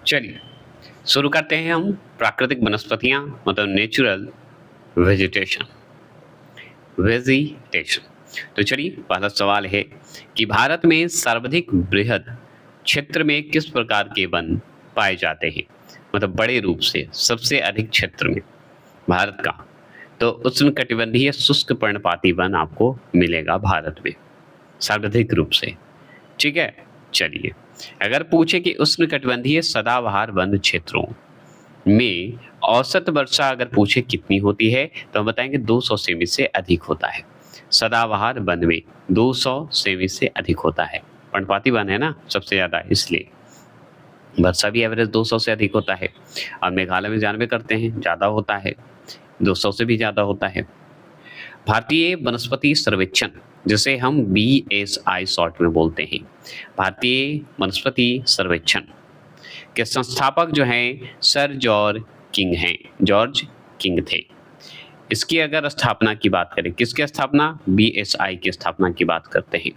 चलिए शुरू करते हैं हम प्राकृतिक वनस्पतियां मतलब नेचुरल वेजिटेशन। तो चलिए पहला सवाल है कि भारत में सर्वाधिक बृहद क्षेत्र में किस प्रकार के वन पाए जाते हैं, मतलब बड़े रूप से सबसे अधिक क्षेत्र में भारत का। तो उष्णकटिबंधीय शुष्क पर्णपाती वन आपको मिलेगा भारत में सर्वाधिक रूप से। ठीक है, चलिए अगर पूछे कि उष्णकटिबंधीय सदाबहार वन क्षेत्रों में औसत वर्षा अगर पूछे कितनी होती है तो हम बताएंगे 200 सेमी से अधिक होता है। सदाबहार वन में 200 सेमी से अधिक होता है। पर्णपाती वन है ना सबसे ज्यादा, इसलिए वर्षा भी एवरेज 200 से अधिक होता है। और मेघालय में जानवे करते हैं ज्यादा होता है, 200 से भी ज्यादा होता है। भारतीय वनस्पति सर्वेक्षण जिसे हम BSI शॉर्ट में बोलते हैं, भारतीय वनस्पति सर्वेक्षण के संस्थापक जो हैं सर जॉर्ज किंग हैं, जॉर्ज किंग थे। इसकी अगर स्थापना की बात करें, किसकी स्थापना, BSI की स्थापना की बात करते हैं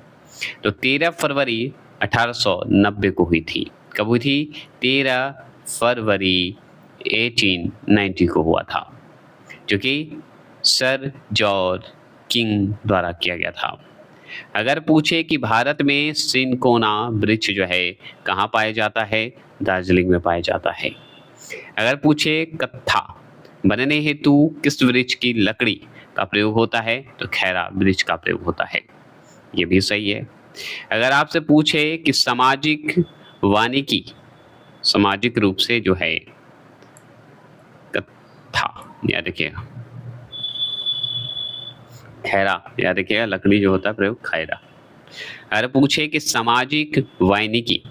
तो 13 फरवरी 1890 को हुई थी। कब हुई थी, 13 फरवरी 1890 को हुआ था, जो कि सर जॉर्ज किंग द्वारा किया गया था। अगर पूछे कि भारत में सिनकोना वृक्ष जो है कहाँ पाया जाता है, दार्जिलिंग में पाया जाता है। अगर पूछे कत्था बनने हेतु किस वृक्ष की लकड़ी का प्रयोग होता है तो खैरा वृक्ष का प्रयोग होता है, ये भी सही है। अगर आपसे पूछे कि सामाजिक वानिकी सामाजिक रूप से जो है कत्था, याद रखिएगा खैरा, याद रखिएगा लकड़ी जो होता है प्रयोग खैरा। अगर पूछे कि सामाजिक वानिकी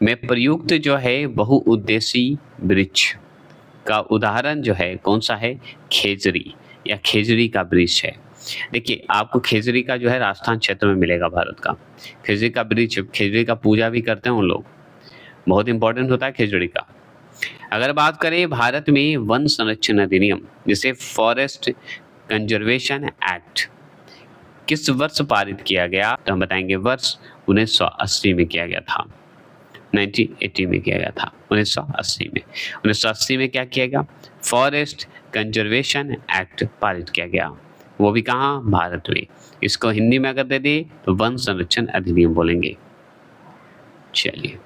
में प्रयुक्त जो है बहुउद्देशीय वृक्ष का उदाहरण जो है कौन सा है, खेजरी या खेजरी का वृक्ष है। देखिए आपको खेजरी का जो है राजस्थान क्षेत्र में मिलेगा भारत का। खेजरी का वृक्ष, खेजरी का पूजा भी करते हैं उन लोग, बहुत इंपॉर्टेंट होता है खेजड़ी का। अगर बात करें भारत में वन संरक्षण अधिनियम जिसे फॉरेस्ट कंजर्वेशन एक्ट किस वर्ष पारित किया गया तो हम बताएंगे वर्ष 1980 में किया गया था, 1980 में किया गया था, 1980 में। 1980 में क्या किया गया, फॉरेस्ट कंजर्वेशन एक्ट पारित किया गया, वो भी कहाँ, भारत में। इसको हिंदी में अगर दे दे तो वन संरक्षण अधिनियम बोलेंगे। चलिए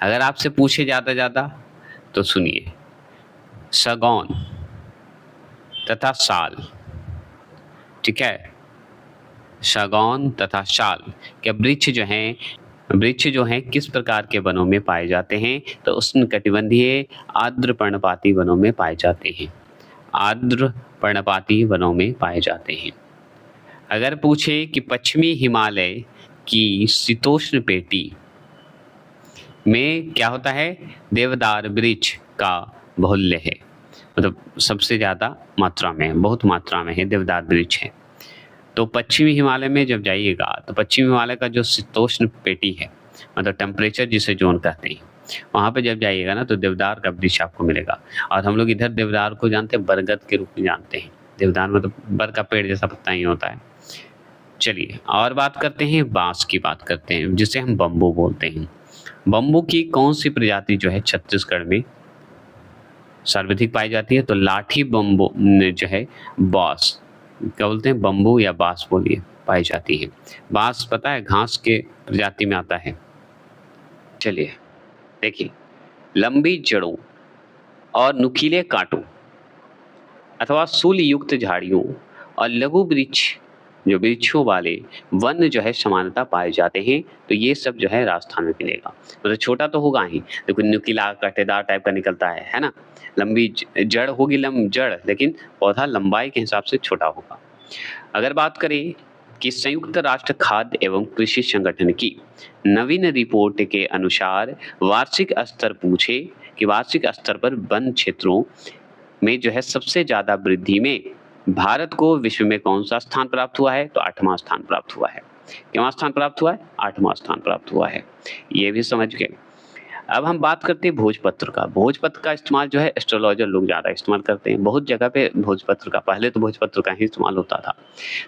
अगर आपसे पूछे ज्यादा तो सुनिए, सागौन तथा साल, ठीक है, सागौन तथा साल के वृक्ष जो हैं किस प्रकार के वनों में पाए जाते हैं तो उष्णकटिबंधीय आर्द्र पर्णपाती वनों में पाए जाते हैं, आर्द्र पर्णपाती वनों में पाए जाते हैं। अगर पूछे कि पश्चिमी हिमालय की शीतोष्ण पेटी में क्या होता है, देवदार वृक्ष का बहुल्य है, मतलब सबसे ज्यादा मात्रा में, बहुत मात्रा में है देवदार वृक्ष है। तो पश्चिमी हिमालय में जब जाइएगा तो पश्चिमी हिमालय का जो शीतोष्ण पेटी है, मतलब टेम्परेचर जिसे जोन कहते हैं, वहाँ पे जब जाइएगा ना तो देवदार का वृक्ष आपको मिलेगा। और हम लोग इधर देवदार को जानते हैं बरगद के रूप में जानते हैं, देवदार मतलब बर का पेड़ जैसा पत्ता ही होता है। चलिए और बात करते हैं, बांस की बात करते हैं जिसे हम बम्बू बोलते हैं। बम्बू की कौन सी प्रजाति जो है छत्तीसगढ़ में सर्वाधिक पाई जाती है तो लाठी बम्बू जो है बांस, क्या बोलते हैं, बम्बू या बांस बोलिए, पाई जाती है। बांस पता है घास के प्रजाति में आता है। चलिए देखिए, लंबी जड़ों और नुकीले कांटों अथवा सूल युक्त झाड़ियों और लघु वृक्ष जो वृक्षों वाले वन जो है समानता पाए जाते हैं तो ये सब जो है राजस्थान में मिलेगा। मतलब छोटा तो होगा ही, देखो नुकीला कांटेदार टाइप का निकलता है ना, लंबी जड़ होगी, जड़, लेकिन पौधा लंबाई के हिसाब से छोटा होगा। अगर बात करें कि संयुक्त राष्ट्र खाद्य एवं कृषि संगठन की नवीन रिपोर्ट के अनुसार वार्षिक स्तर पूछे कि वार्षिक स्तर पर वन क्षेत्रों में जो है सबसे ज्यादा वृद्धि में भारत को विश्व में कौन सा स्थान प्राप्त हुआ है तो 8वां स्थान प्राप्त हुआ है। कितना स्थान प्राप्त हुआ है, 8वां स्थान प्राप्त हुआ है, ये भी समझ गए। अब हम बात करते हैं भोजपत्र का। भोजपत्र का इस्तेमाल जो है एस्ट्रोलॉजर लोग ज़्यादा इस्तेमाल करते हैं, बहुत जगह पे भोजपत्र का, पहले तो भोजपत्र का ही इस्तेमाल होता था।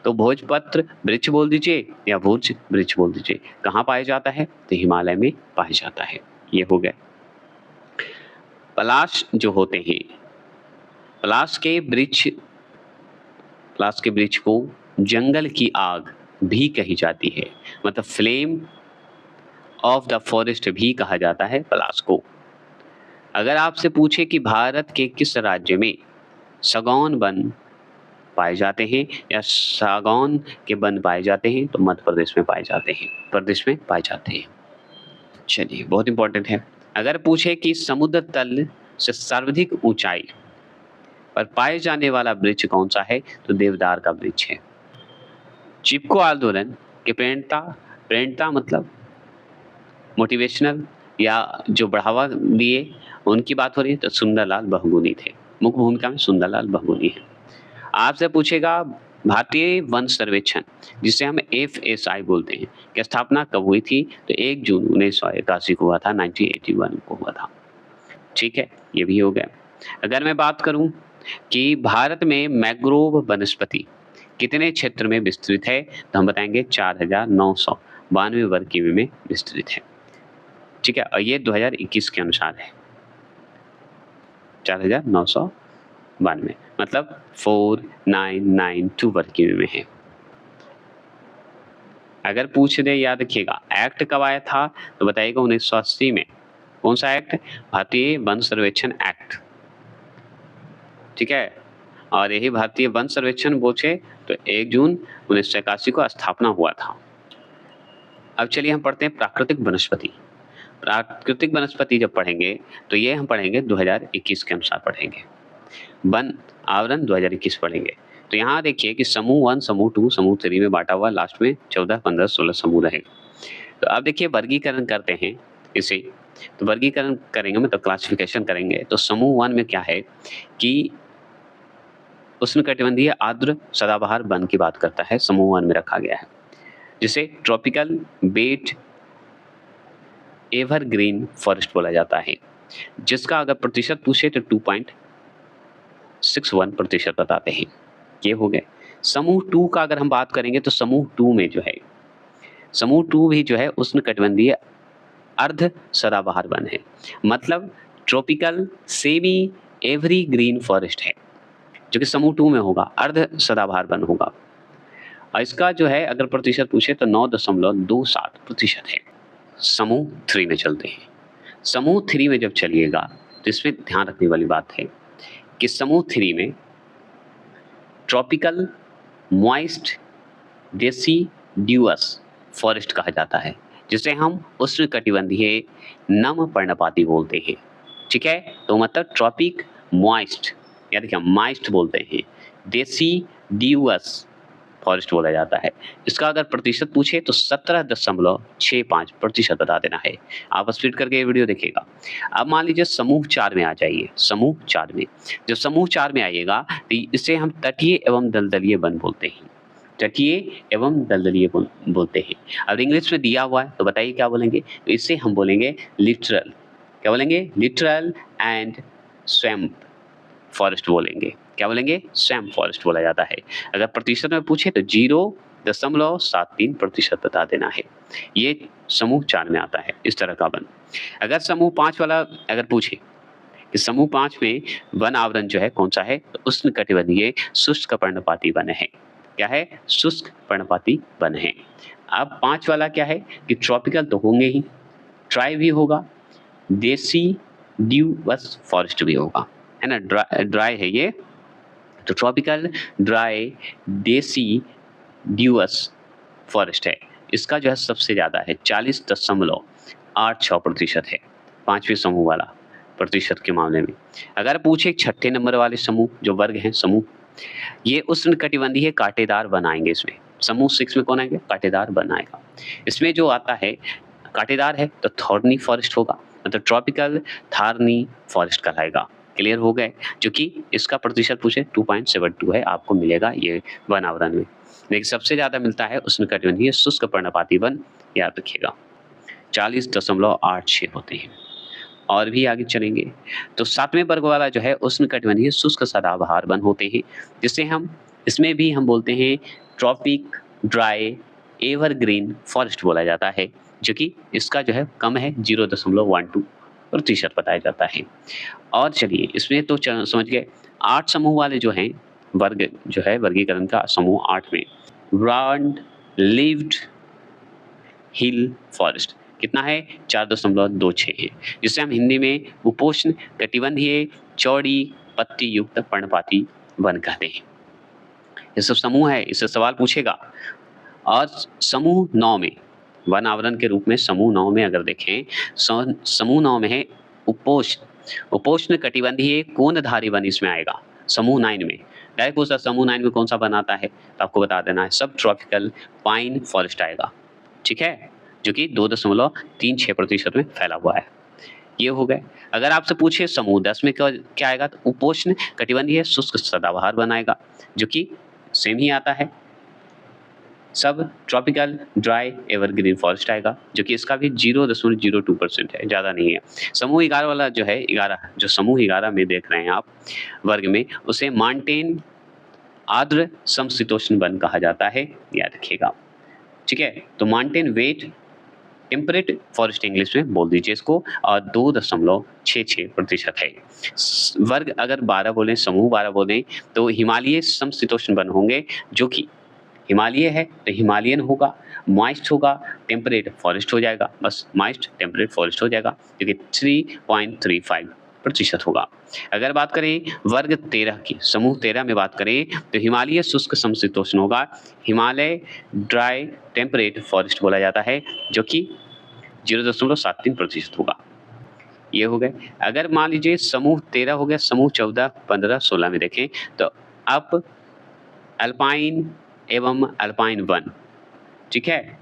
तो भोजपत्र वृक्ष बोल दीजिए या भोज वृक्ष बोल दीजिए, कहाँ पाया जाता है तो हिमालय में पाया जाता है। ये हो गए। पलाश जो होते हैं, पलाश के वृक्ष को जंगल की आग भी कही जाती है, मतलब फ्लेम ऑफ द फॉरेस्ट भी कहा जाता है पलाश को। अगर आपसे पूछे कि भारत के किस राज्य में सागौन वन पाए जाते हैं या सागौन के वन पाए जाते हैं, तो मध्य प्रदेश में पाए जाते हैं। चलिए, बहुत इंपॉर्टेंट है। अगर पूछे कि समुद्र तल से सर्वाधिक ऊंचाई पर पाए जाने वाला वृक्ष कौन सा है, तो देवदार का वृक्ष है। चिपको आंदोलन के प्रेरणता मतलब मोटिवेशनल या जो बढ़ावा दिए, उनकी बात हो रही है, तो सुंदरलाल बहुगुणी थे। मुख्य भूमिका में सुंदरलाल बहुगुणी है। आपसे पूछेगा भारतीय वन सर्वेक्षण, जिसे हम FSI बोलते हैं, की स्थापना कब हुई थी, तो 1 जून 1981 को हुआ था, 1981 को हुआ था। ठीक है, ये भी हो गया। अगर मैं बात करूं कि भारत में मैंग्रोव वनस्पति कितने क्षेत्र में विस्तृत है, तो हम बताएंगे 4992 वर्ग किमी में विस्तृत है। ठीक है, और ये 2021 के अनुसार है, 4992, मतलब 4992 वर्ग किमी में है। अगर पूछ दे, याद रखिएगा एक्ट कब आया था, तो बताइएगा 1980 में। कौन सा एक्ट? भारतीय वन सर्वेक्षण एक्ट। ठीक है, और यही भारतीय वन सर्वेक्षण पूछे तो 1 जून 1981 को स्थापना हुआ था। अब चलिए हम पढ़ते हैं प्राकृतिक वनस्पति। प्राकृतिक वनस्पति जब पढ़ेंगे तो ये हम पढ़ेंगे 2021 के अनुसार पढ़ेंगे। वन आवरण 2021 पढ़ेंगे। तो यहाँ देखिए कि समूह 1, समूह 2, समूह 3 में बांटा हुआ, लास्ट में 14, 15, 16 समूह रहेगा। तो अब देखिए वर्गीकरण करते हैं इसे। तो वर्गीकरण करेंगे, मतलब क्लासिफिकेशन करेंगे। तो समूह 1 में क्या है कि उष्णकटिबंधीय आर्द्र सदाबहार वन की बात करता है, समूह 1 में रखा गया है, जिसे ट्रॉपिकल वेट एवरग्रीन फॉरेस्ट बोला जाता है, जिसका अगर प्रतिशत पूछे तो 2.61% बताते हैं। ये हो गए। समूह 2 का अगर हम बात करेंगे तो समूह 2 में जो है, समूह 2 भी जो है उष्णकटिबंधीय अर्ध सदाबहार वन है, मतलब ट्रॉपिकल सेमी एवरग्रीन फॉरेस्ट है, जो कि समूह 2 में होगा, अर्ध सदाबहार वन होगा। और इसका जो है अगर प्रतिशत पूछे तो 9.27% है। समूह 3 में चलते हैं। समूह 3 में जब चलिएगा तो इसमें ध्यान रखने वाली बात है कि समूह 3 में ट्रॉपिकल मॉइस्ट डेसिडुअस फॉरेस्ट कहा जाता है, जिसे हम उष्णकटिबंधीय नम पर्णपाती बोलते हैं। ठीक है, तो मतलब ट्रॉपिक मॉइस्ट, या देखिए मॉइस्ट बोलते हैं, डेसिडुअस फॉरेस्ट बोला जाता है। इसका अगर प्रतिशत पूछे तो 17.65% बता देना है। आप स्प्लिट करके ये वीडियो देखिएगा। अब मान लीजिए समूह 4 में आ जाइए। समूह 4 में, जब समूह 4 में आइएगा तो इसे हम तटीय एवं दलदलीय वन बोलते हैं। तटीय एवं दलदलीय बोलते हैं। अब इंग्लिश में दिया हुआ है तो बताइए क्या बोलेंगे, तो इसे हम बोलेंगे लिटरल। क्या बोलेंगे? लिटरल एंड स्वैम्प फॉरेस्ट बोलेंगे। क्या बोलेंगे? स्वैम्प फॉरेस्ट बोला जाता है। अगर प्रतिशत में पूछे तो 0.73% बता देना है। ये समूह 4 में आता है, इस तरह का वन। अगर समूह 5 वाला अगर पूछे कि समूह 5 में वन आवरण जो है कौन सा है, तो उष्णकटिबंधीय शुष्क पर्णपाती वन है। क्या है? शुष्क पर्णपाती वन है। अब 5 वाला क्या है कि ट्रॉपिकल तो होंगे ही, ट्राई भी होगा, डेसिडुअस फॉरेस्ट भी होगा, है ना। ड्राई है ये, तो ट्रॉपिकल ड्राई डेसिडुअस फॉरेस्ट है। इसका जो है सबसे ज़्यादा है, 40.86% है 5वें समूह वाला प्रतिशत के मामले में। अगर पूछे 6ठे नंबर वाले समूह जो वर्ग हैं समूह, ये उष्णकटिबंधीय कांटेदार वन आएंगे इसमें। समूह 6 में कौन आएंगे? कांटेदार वन आएगा। इसमें जो आता है कांटेदार है तो थॉर्नी फॉरेस्ट होगा, मतलब ट्रॉपिकल थॉर्नी फॉरेस्ट कहलाएगा। क्लियर हो गए? जो कि इसका प्रतिशत पूछे 2.72 है, आपको मिलेगा ये वन आवरण में। लेकिन सबसे ज़्यादा मिलता है उष्णकटिबंधीय शुष्क पर्णपाती वन, याद रखिएगा, 40.86 होते हैं। और भी आगे चलेंगे तो 7वें वर्ग वाला जो है उष्णकटिबंधीय शुष्क सदाबहार वन होते हैं, जिसे हम इसमें भी हम बोलते हैं ट्रॉपिक ड्राई एवरग्रीन फॉरेस्ट बोला जाता है, जो कि इसका जो है कम है 0.12 प्रतिशत बताया जाता है। और चलिए इसमें तो समझ गए 8 समूह वाले जो हैं वर्ग जो है वर्गीकरण का समूह 8 में ब्रॉड लिव्ड हिल फॉरेस्ट कितना है 4.26 है, जिसे हम हिंदी में उपोष्ण कटिबंधीय चौड़ी पत्ती युक्त पर्णपाती वन कहते हैं। ये सब समूह है, इससे सवाल पूछेगा। और समूह 9 में वन आवरण के रूप में समूह 9 में अगर देखें समूह 9 में है उपोष्ण कटिबंधीय कोनधारी वन इसमें आएगा। समूह 9 में डायरेक्ट पूछता समूह 9 में कौन सा वन आता है तो आपको बता देना है सब ट्रॉपिकल पाइन फॉरेस्ट आएगा, ठीक है, जो कि 2.36% में फैला हुआ है। ये हो गए। अगर आपसे पूछे समूह 10 में क्या आएगा तो उपोष्ण कटिबंधीय शुष्क सदाबहार वन आएगा, जो कि सेम ही आता है। सब ट्रॉपिकल ड्राई एवरग्रीन फॉरेस्ट आएगा, जो कि इसका भी 0.02% है, ज़्यादा नहीं है। समूह 11 वाला जो है 11 जो समूह 11 में देख रहे हैं आप वर्ग में, उसे माउंटेन आर्द्र समशीतोष्ण वन कहा जाता है, याद रखिएगा, ठीक है। तो mountain wet temperate forest English में बोल दीजिए इसको, और 2.66% है। वर्ग अगर 12 बोलें, समूह 12 बोलें तो हिमालय समशीतोष्ण वन होंगे, जो कि हिमालय है तो हिमालयन होगा, मॉइस्ट होगा, टेम्परेट फॉरेस्ट हो जाएगा, बस मॉइस्ट टेम्परेट फॉरेस्ट हो जाएगा, जो कि 3.35% होगा। अगर बात करें वर्ग 13 की, समूह 13 में बात करें तो हिमालय शुष्क समशीतोष्ण होगा, हिमालय ड्राई टेम्परेट फॉरेस्ट बोला जाता है, जो कि 0.73% होगा। ये हो गए। अगर मान लीजिए समूह 13 हो गया, समूह 14, 15, 16 में देखें तो अब अल्पाइन एवं अल्पाइन वन, ठीक है,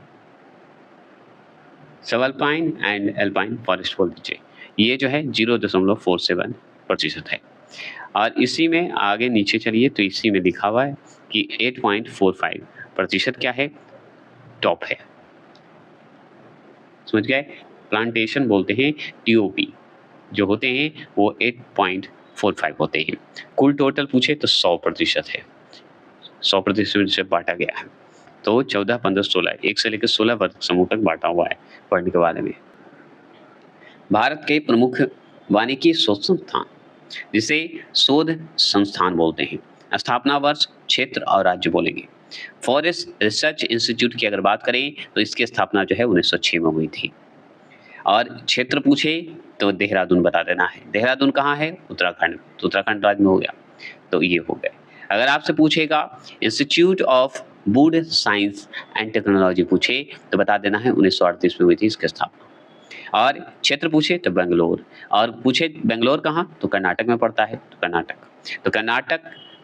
सब अल्पाइन एंड अल्पाइन फॉरेस्ट बोल दीजिए, ये जो है 0.47% है। और इसी में आगे नीचे चलिए तो इसी में लिखा हुआ है कि 8.45% क्या है, टॉप है, समझ गए। प्लांटेशन बोलते हैं टीओपी जो होते हैं वो 8.45 होते हैं। कुल टोटल पूछे तो 100% है, 100% से बांटा गया है। तो 14, 15, 16 1 से लेकर 16 वर्ग समूह तक बांटा हुआ है पढ़ने के बारे में। भारत के प्रमुख वानिकी शोध संस्थान, जिसे शोध संस्थान बोलते हैं, स्थापना वर्ष, क्षेत्र और राज्य बोलेंगे। फॉरेस्ट रिसर्च इंस्टीट्यूट की अगर बात करें तो इसकी स्थापना जो है 1906 में हुई थी। और क्षेत्र पूछे तो देहरादून बता देना है। देहरादून कहाँ है, उत्तराखंड, तो उत्तराखंड राज्य में हो गया, तो ये हो गए। अगर आपसे पूछेगा institute of would science and technology पूछे तो बता देना है 1938 में हुई थी इसकी स्थापना। और क्षेत्र पूछे तो बेंगलोर, और पूछे बेंगलोर कहाँ तो कर्नाटक में पड़ता है, तो कर्नाटक, तो कर्नाटक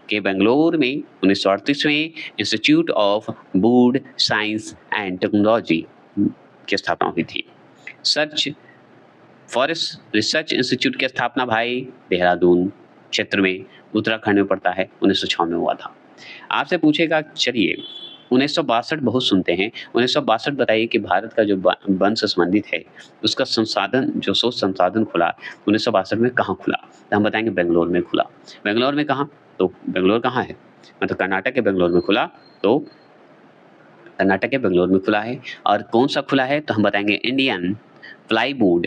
के बेंगलोर में 1938 में institute of would science and technology की स्थापना हुई थी। सर्च फॉरेस्ट रिसर्च इंस्टीट्यूट की स्थापना भाई देहरादून क्षेत्र में उत्तराखंड में पड़ता है, 1906 में हुआ था। आपसे पूछेगा, चलिए 1962 बहुत सुनते हैं, 1962 बताइए कि भारत का जो वन से संबंधित है उसका संसाधन जो शोध संसाधन खुला 1962 में कहाँ खुला, तो हम बताएंगे बेंगलोर में खुला। बेंगलोर में कहाँ, तो बेंगलोर कहाँ है, मतलब कर्नाटक के बेंगलोर में खुला, तो कर्नाटक के बेंगलोर में खुला है। और कौन सा खुला है तो हम बताएंगे Indian plywood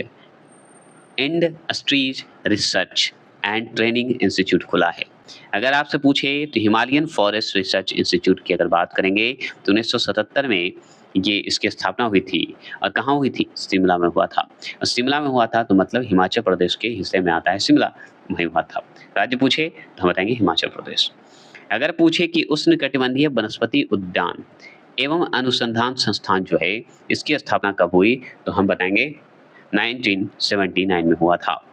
industries research and training institute खुला है। अगर आपसे पूछे तो हिमालयन फॉरेस्ट रिसर्च इंस्टीट्यूट की अगर बात करेंगे तो 1977 में ये इसकी स्थापना हुई थी। और कहाँ हुई थी, शिमला में हुआ था। और शिमला में हुआ था तो मतलब हिमाचल प्रदेश के हिस्से में आता है, शिमला वहीं हुआ था। राज्य पूछे तो हम बताएंगे हिमाचल प्रदेश। अगर पूछे कि उष्णकटिबंधीय वनस्पति उद्यान एवं अनुसंधान संस्थान जो है इसकी स्थापना कब हुई तो हम बताएंगे 1979 में हुआ था।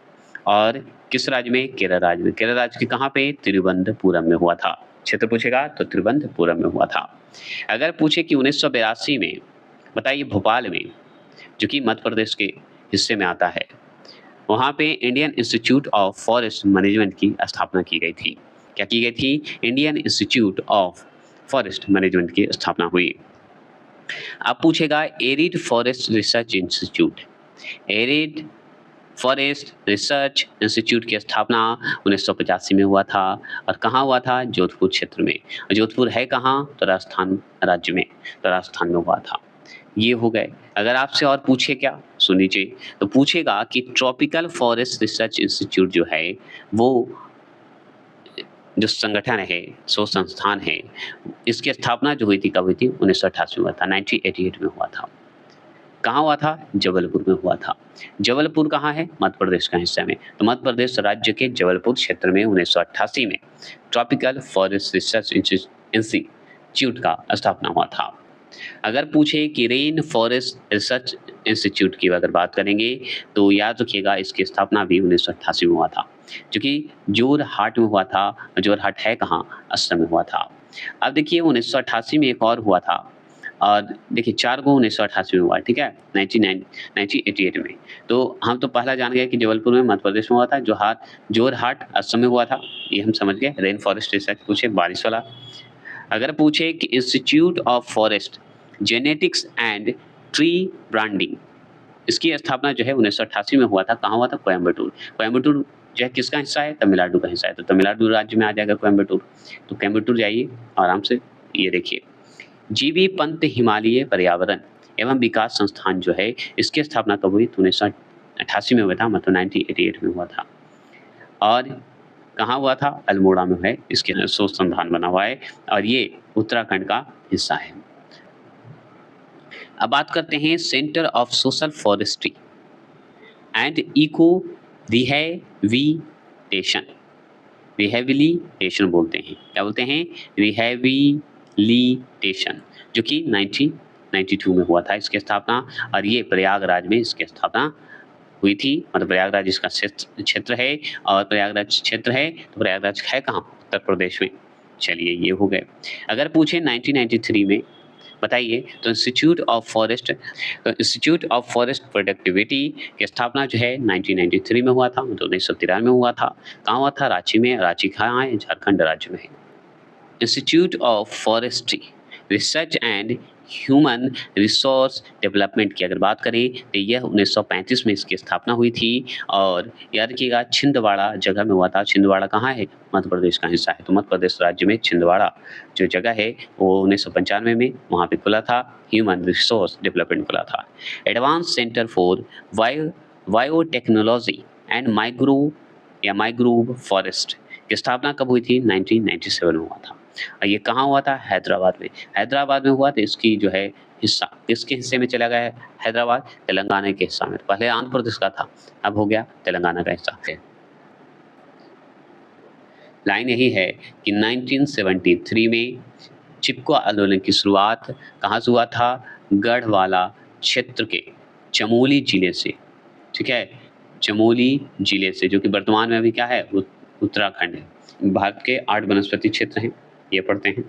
और किस राज्य में, केरल राज्य में। केरल राज्य के कहाँ पे, तिरुवनंतपुरम में हुआ था। क्षेत्र पूछेगा तो तिरुवनंतपुरम में हुआ था। अगर पूछे कि 1982 में बताइए भोपाल में, जो कि मध्य प्रदेश के हिस्से में आता है, वहाँ पे Indian institute of forest management की स्थापना की गई थी। क्या की गई थी, Indian institute of forest management की स्थापना हुई। अब पूछेगा arid forest research institute, arid forest research institute की स्थापना 1985 में हुआ था। और कहाँ हुआ था, जोधपुर क्षेत्र में। जोधपुर है कहाँ तो राजस्थान राज्य में, तो राजस्थान में हुआ था। ये हो गए। अगर आपसे और पूछे क्या सुन लीजिए। तो पूछेगा कि ट्रॉपिकल फॉरेस्ट रिसर्च इंस्टीट्यूट जो है वो जो संगठन है, सो संस्थान है, इसकी स्थापना जो हुई थी कब हुई थी? 1988 में हुआ था, 1988 में हुआ था। कहाँ हुआ था? जबलपुर में हुआ था। जबलपुर कहाँ है? मध्य प्रदेश का हिस्सा में। तो मध्य प्रदेश राज्य के जबलपुर क्षेत्र में 1988 में ट्रॉपिकल फॉरेस्ट रिसर्च इंस्टीट्यूट का स्थापना हुआ था। अगर पूछे कि रेन फॉरेस्ट रिसर्च इंस्टीट्यूट की अगर बात करेंगे तो याद रखिएगा इसकी स्थापना भी 1988 में हुआ था, जो कि जोरहाट में हुआ था। जोरहाट है कहाँ? असम में हुआ था। अब देखिए 1988 में एक और हुआ था, और देखिए 4 को 1988 में हुआ, ठीक है, 1988 में। तो हम तो पहला जान गए कि जबलपुर में मध्य प्रदेश में हुआ था, जोरहाट असम में हुआ था, ये हम समझ गए। रेन फॉरेस्ट रिसर्च पूछे बारिश वाला। अगर पूछे कि institute of forest genetics and tree branding, इसकी स्थापना जो है 1988 में हुआ था। कहाँ हुआ था? कोयम्बटूर। कोयम्बटूर जो है किसका हिस्सा है? तमिलनाडु का हिस्सा है। तो तमिलनाडु राज्य में आ जाएगा कोयम्बटूर। तो कोयम्बटूर जाइए आराम से, ये देखिए जीबी पंत हिमालय पर्यावरण एवं विकास संस्थान जो है इसकी स्थापना कब हुई? तो 1988 में हुआ था, मतलब 1988 में हुआ था। और कहाँ हुआ था? अल्मोड़ा में है, इसके शोध संस्थान बना हुआ है, और ये उत्तराखंड का हिस्सा है। अब बात करते हैं centre of social forestry and eco rehabilitation. Rehabilitation बोलते हैं, क्या बोलते हैं? रिहैबिलिटेशन, जो कि 1992 में हुआ था इसकी स्थापना, और ये प्रयागराज में इसकी स्थापना हुई थी। मतलब प्रयागराज इसका क्षेत्र है, और प्रयागराज क्षेत्र है तो प्रयागराज है कहाँ? उत्तर प्रदेश में। चलिए ये हो गए। अगर पूछे 1993 में बताइए, तो इंस्टीट्यूट ऑफ फॉरेस्ट प्रोडक्टिविटी की स्थापना जो है 1993 में हुआ था, मतलब 1993 में हुआ था। कहाँ हुआ था? रांची में। रांची कहाँ है? झारखंड राज्य में है। Institute of forestry research and human resource development की अगर बात करें तो यह 1935 में इसकी स्थापना हुई थी, और याद रखिएगा छिंदवाड़ा जगह में हुआ था। छिंदवाड़ा कहाँ है? मध्य प्रदेश का हिस्सा है। तो मध्य प्रदेश राज्य में छिंदवाड़ा जो जगह है वो 1995 में वहाँ पे खुला था, ह्यूमन रिसोर्स डेवलपमेंट खुला था। Advance centre for biotechnology and mangrove forest की स्थापना कब हुई थी? 1997 में हुआ था। और ये कहाँ हुआ था? हैदराबाद में। हैदराबाद में हुआ तो इसकी जो है हिस्सा किसके हिस्से में चला गया है? हैदराबाद तेलंगाना के हिस्सा में। पहले आंध्र प्रदेश का था, अब हो गया तेलंगाना का हिस्सा है। लाइन यही है कि 1973 में चिपको आंदोलन की शुरुआत कहाँ से हुआ था? गढ़वाला क्षेत्र के चमोली जिले से, ठीक है, चमोली जिले से, जो कि वर्तमान में अभी क्या है? उत्तराखंड है। भारत के 8 वनस्पति क्षेत्र हैं, ये पढ़ते हैं।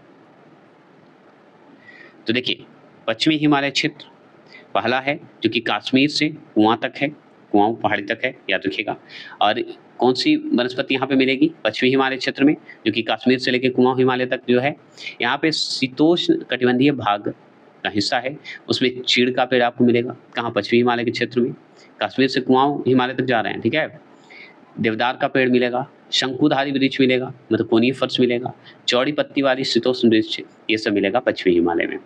तो देखिए पश्चिमी हिमालय क्षेत्र पहला है, जो कि कश्मीर से कुआं तक है, कुआं पहाड़ी तक है, याद रखिएगा। और कौन सी वनस्पति यहाँ पे मिलेगी? पश्चिमी हिमालय क्षेत्र में, जो कि कश्मीर से लेकर कुआं हिमालय तक जो है। यहाँ पे शीतोष्ण कटिबंधीय भाग का हिस्सा है, उसमें चीड़ का पेड़ आपको मिलेगा। कहाँ? पश्चिमी हिमालय के क्षेत्र में, कश्मीर से कुआं हिमालय तक जा रहे हैं, ठीक है। देवदार का पेड़ मिलेगा, शंकुधारी वृक्ष मिलेगा, मतलब कोनिफर्स मिलेगा, चौड़ी पत्ती वाली शीतोष्ण वृक्ष, ये सब मिलेगा पश्चिमी हिमालय में।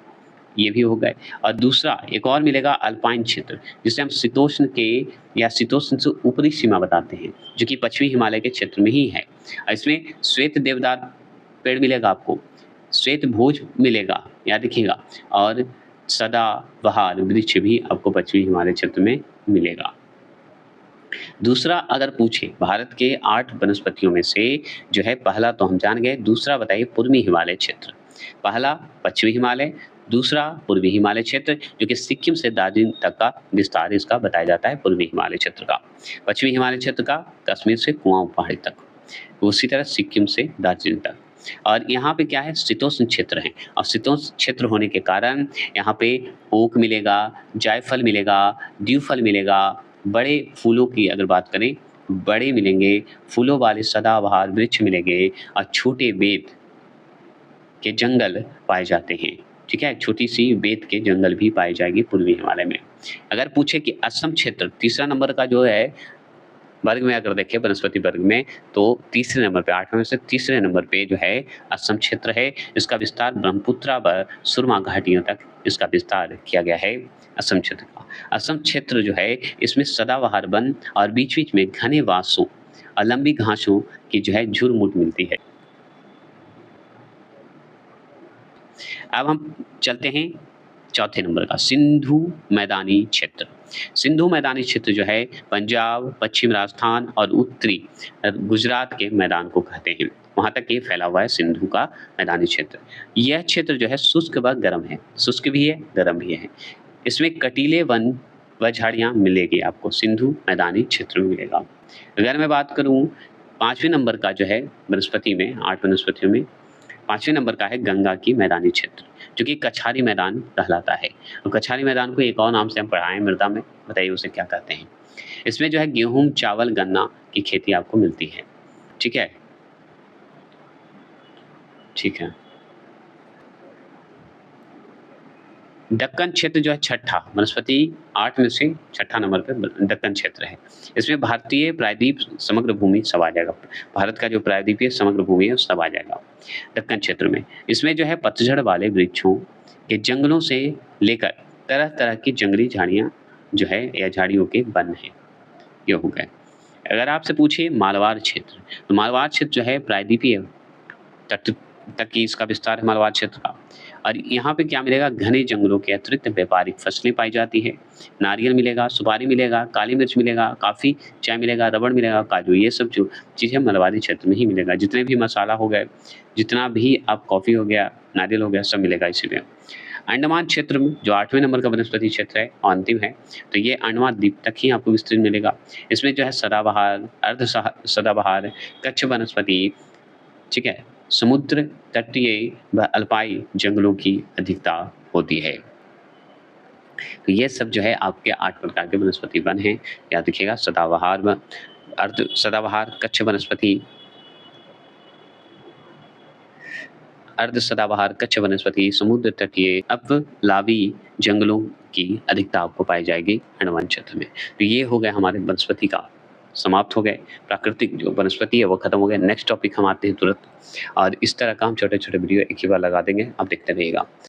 ये भी हो गए। और दूसरा एक और मिलेगा अल्पाइन क्षेत्र, जिसे हम शीतोष्ण के या शीतोष्ण से ऊपरी सीमा बताते हैं, जो कि पश्चिमी हिमालय के क्षेत्र में ही है। और इसमें श्वेत देवदार पेड़ मिलेगा आपको, श्वेत भोज मिलेगा, याद रखिएगा, और सदाबहार वृक्ष भी आपको पश्चिमी हिमालय क्षेत्र में मिलेगा। दूसरा अगर पूछे भारत के 8 वनस्पतियों में से जो है, पहला तो हम जान गए, दूसरा बताइए पूर्वी हिमालय क्षेत्र। पहला पश्चिमी हिमालय, दूसरा पूर्वी हिमालय क्षेत्र, जो कि सिक्किम से दार्जिलिंग तक का विस्तार इसका बताया जाता है पूर्वी हिमालय क्षेत्र का। पश्चिमी हिमालय क्षेत्र का कश्मीर से कुआं पहाड़ी तक, उसी तरह सिक्किम से दार्जिलिंग तक। और यहाँ पे क्या है? शीतोष्ण क्षेत्र है, और शीतोष्ण क्षेत्र होने के कारण यहाँ पे ओक मिलेगा, जायफल मिलेगा, ड्यूफल मिलेगा। बड़े फूलों की अगर बात करें, बड़े मिलेंगे, फूलों वाले सदाबहार वृक्ष मिलेंगे, और छोटे बेत के जंगल पाए जाते हैं, ठीक है। छोटी सी बेत के जंगल भी पाई जाएगी पूर्वी हिमालय में। अगर पूछे कि असम क्षेत्र तीसरा नंबर का जो है वर्ग में, अगर देखें वनस्पति वर्ग में, तो तीसरे नंबर पे, 8 में से तीसरे नंबर पे जो है असम क्षेत्र है। इसका विस्तार ब्रह्मपुत्रा व सुरमा घाटियों तक इसका विस्तार किया गया है असम क्षेत्र का। असम क्षेत्र जो है इसमें सदाबहार वन और बीच-बीच में घने बाँसों और लंबी घासों की जो है झुरमुट मिलती है। अब हम चलते हैं चौथे नंबर का सिंधु मैदानी क्षेत्र। सिंधु मैदानी क्षेत्र जो है पंजाब, पश्चिम राजस्थान और उत्तरी गुजरात के मैदान को कहते हैं। वहाँ तक ये फैला हुआ है सिंधु का मैदानी क्षेत्र। यह क्षेत्र जो है शुष्क व गर्म है। शुष्क भी है, गर्म भी है। इसमें कटीले वन व झाड़ियाँ मिलेगी आपको, सिंधु मैदानी क्षेत्र में मिलेगा। अगर मैं बात करूँ 5वें नंबर का जो है वनस्पति में, 8 वनस्पतियों में 5वें नंबर का है गंगा की मैदानी क्षेत्र, जो कि कछारी मैदान कहलाता है। और कछारी मैदान को एक और नाम से हम पढ़ाए हैं मृदा में, बताइए उसे क्या कहते हैं? इसमें जो है गेहूँ, चावल, गन्ना की खेती आपको मिलती है। ठीक है? ठीक है। दक्कन क्षेत्र जो है छठा वनस्पति 8 में से छठा नंबर पे दक्कन क्षेत्र है। इसमें भारतीय प्रायद्वीप समग्र भूमि सब आ जाएगा। भारत का जो प्रायद्वीपीय समग्र भूमि है, वो सब आ जाएगा दक्कन क्षेत्र में। इसमें जो है पतझड़ वाले वृक्षों के जंगलों से लेकर तरह-तरह की जंगली झाड़ियाँ जो है या झाड़ियों के वन हैं, ये हो गए। अगर आपसे पूछे मालवार क्षेत्र, तो मालवार क्षेत्र जो है प्रायद्वीपीय तट तक की इसका विस्तार है मालवार क्षेत्र का। और यहाँ पे क्या मिलेगा? घने जंगलों के अतिरिक्त व्यापारिक फसलें पाई जाती है। नारियल मिलेगा, सुपारी मिलेगा, काली मिर्च मिलेगा, काफ़ी, चाय मिलेगा, रबड़ मिलेगा, काजू, ये सब जो चीज़ें मालवारी क्षेत्र में ही मिलेगा। जितने भी मसाला हो गए, जितना भी आप कॉफ़ी हो गया, नारियल हो गया, सब मिलेगा इसी में। अंडमान क्षेत्र में जो 8वें नंबर का वनस्पति क्षेत्र है और अंतिम है, तो ये अंडमान द्वीप तक ही आपको विस्तृत मिलेगा। इसमें जो है सदाबहार, सदाबहार, कच्छ वनस्पति, ठीक है, समुद्र तटीय व अल्पाई जंगलों की अधिकता होती है। तो ये सब जो है आपके 8 प्रकार के वनस्पति वन हैं। याद रखिएगा सदाबहार व अर्ध सदाबहार, कच्छ वनस्पति, अर्ध सदाबहार, कच्छ वनस्पति, समुद्र तटीय अपलावी जंगलों की अधिकता आपको पाई जाएगी अंडमान क्षेत्र में। तो ये हो गया हमारे वनस्पति का समाप्त हो गए। प्राकृतिक जो वनस्पति है वो खत्म हो गया। नेक्स्ट टॉपिक हम आते हैं तुरंत और इस तरह का हम छोटे-छोटे वीडियो एक ही बार लगा देंगे, आप देखते रहिएगा।